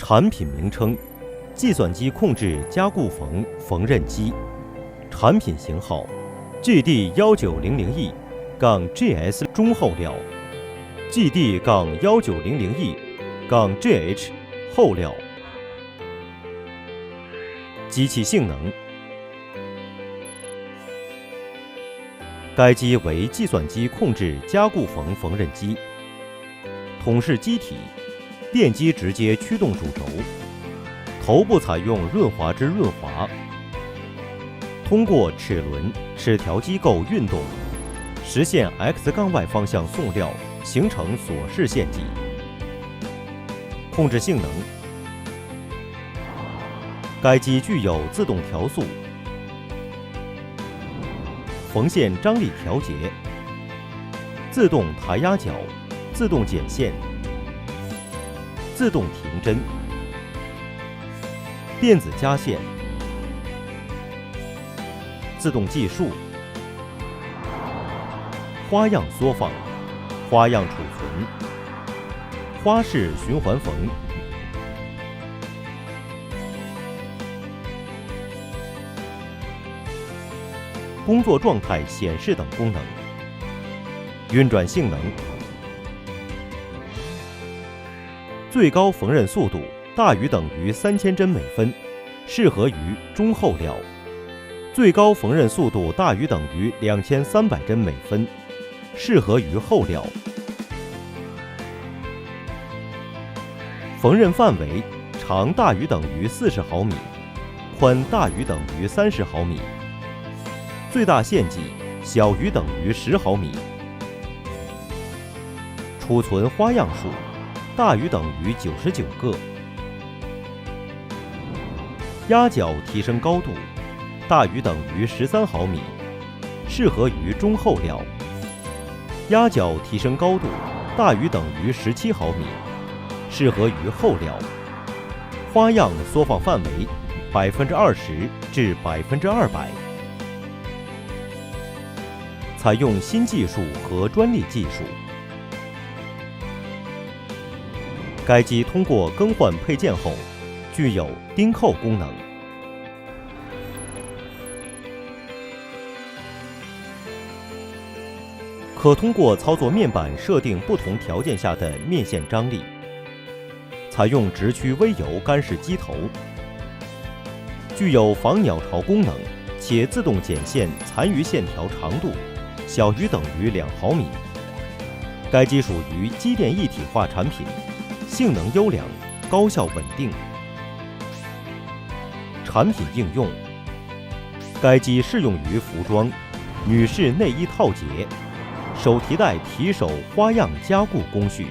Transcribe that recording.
产品名称：计算机控制加固缝缝纫机。产品型号：GD1900E-GS 中厚料 ，GD-1900E-GH 厚料。机器性能：该机为计算机控制加固缝缝纫机，桶式机体，电机直接驱动主轴，头部采用润滑之润滑，通过齿轮齿条机构运动，实现 X-Y 方向送料，形成锁式线迹。控制性能：该机具有自动调速、缝线张力调节、自动抬压脚、自动剪线、自动停针、电子加线、自动计数、花样缩放、花样储存、花式循环缝。工作状态显示等功能。运转性能：最高缝纫速度大于等于3000针每分，适合于中厚料；最高缝纫速度大于等于2300针每分，适合于厚料。缝纫范围：长大于等于40毫米，宽大于等于30毫米。最大线迹小于等于10毫米。储存花样数大于等于99个。压脚提升高度大于等于13毫米，适合于中厚料。压脚提升高度大于等于17毫米，适合于厚料。花样缩放范围20%至200%。采用新技术和专利技术。该机通过更换配件后，具有钉扣功能。可通过操作面板设定不同条件下的面线张力。采用直驱微油干式机头。具有防鸟巢功能，且自动剪线残余线条长度小于等于2毫米。该机属于机电一体化产品，性能优良，高效稳定。产品应用：该机适用于服装、女士内衣套结、手提袋提手花样加固工序。